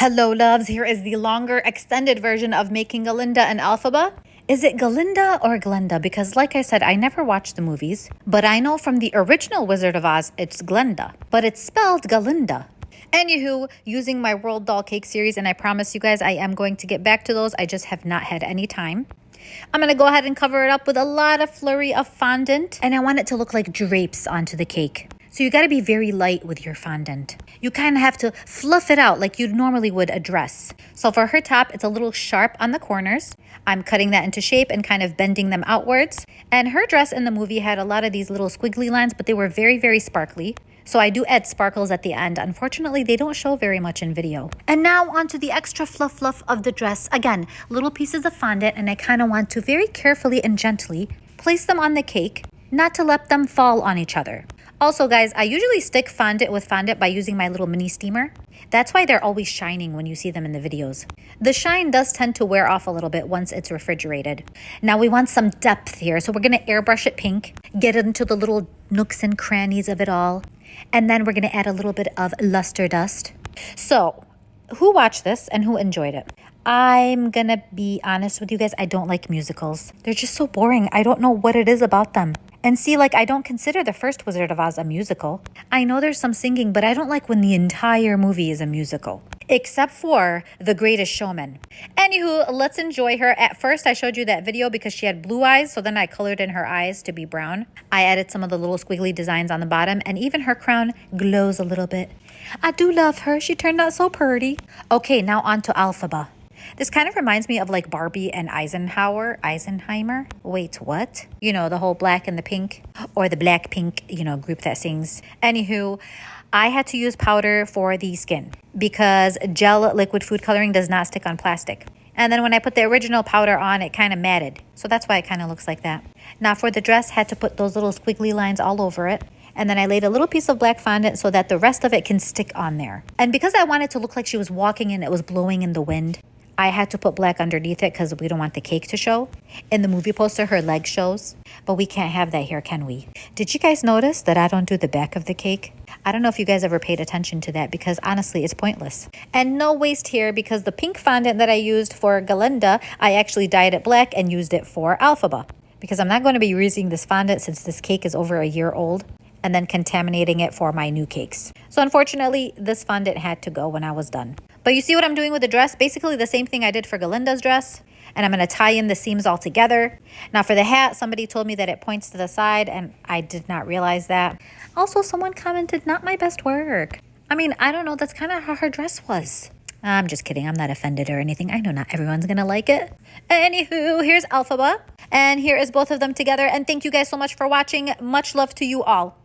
Hello, loves. Here is the longer, extended version of making Galinda and Elphaba. Is it Galinda or Glenda? Because, like I said, I never watched the movies, but I know from the original Wizard of Oz, it's Glenda, but it's spelled Galinda. Anywho, using my World Doll Cake series, and I promise you guys I am going to get back to those. I just have not had any time. I'm going to go ahead and cover it up with a lot of flurry of fondant, and I want it to look like drapes onto the cake. So you got to be very light with your fondant. You kind of have to fluff it out like you normally would a dress. So for her top, it's a little sharp on the corners. I'm cutting that into shape and kind of bending them outwards. And her dress in the movie had a lot of these little squiggly lines, but they were very, very sparkly. So I do add sparkles at the end. Unfortunately, they don't show very much in video. And now onto the extra fluff of the dress. Again, little pieces of fondant, and I kind of want to very carefully and gently place them on the cake, not to let them fall on each other. Also, guys, I usually stick fondant with fondant by using my little mini steamer. That's why they're always shining when you see them in the videos. The shine does tend to wear off a little bit once it's refrigerated. Now we want some depth here, so we're going to airbrush it pink, get into the little nooks and crannies of it all, and then we're going to add a little bit of luster dust. So, who watched this and who enjoyed it? I'm going to be honest with you guys, I don't like musicals. They're just so boring. I don't know what it is about them. And see, like, I don't consider the first Wizard of Oz a musical. I know there's some singing, but I don't like when the entire movie is a musical. Except for The Greatest Showman. Anywho, let's enjoy her. At first, I showed you that video because she had blue eyes, so then I colored in her eyes to be brown. I added some of the little squiggly designs on the bottom, and even her crown glows a little bit. I do love her. She turned out so pretty. Okay, now on to Elphaba. This kind of reminds me of like Barbie and Eisenheimer. Wait, what? You know, the whole black and the pink, or the black pink, group that sings. Anywho, I had to use powder for the skin because gel liquid food coloring does not stick on plastic. And then when I put the original powder on, it kind of matted. So that's why it kind of looks like that. Now for the dress, had to put those little squiggly lines all over it. And then I laid a little piece of black fondant so that the rest of it can stick on there. And because I wanted to look like she was walking and it was blowing in the wind, I had to put black underneath it because we don't want the cake to show. In the movie poster, her leg shows, but we can't have that here, can we? Did you guys notice that I don't do the back of the cake? I don't know if you guys ever paid attention to that because honestly, it's pointless. And no waste here because the pink fondant that I used for Galinda, I actually dyed it black and used it for Elphaba because I'm not going to be using this fondant since this cake is over a year old and then contaminating it for my new cakes. So unfortunately, this fondant had to go when I was done. But you see what I'm doing with the dress? Basically the same thing I did for Galinda's dress. And I'm going to tie in the seams all together. Now for the hat, somebody told me that it points to the side, and I did not realize that. Also, someone commented, not my best work. I mean, I don't know. That's kind of how her dress was. I'm just kidding. I'm not offended or anything. I know not everyone's going to like it. Anywho, here's Elphaba. And here is both of them together. And thank you guys so much for watching. Much love to you all.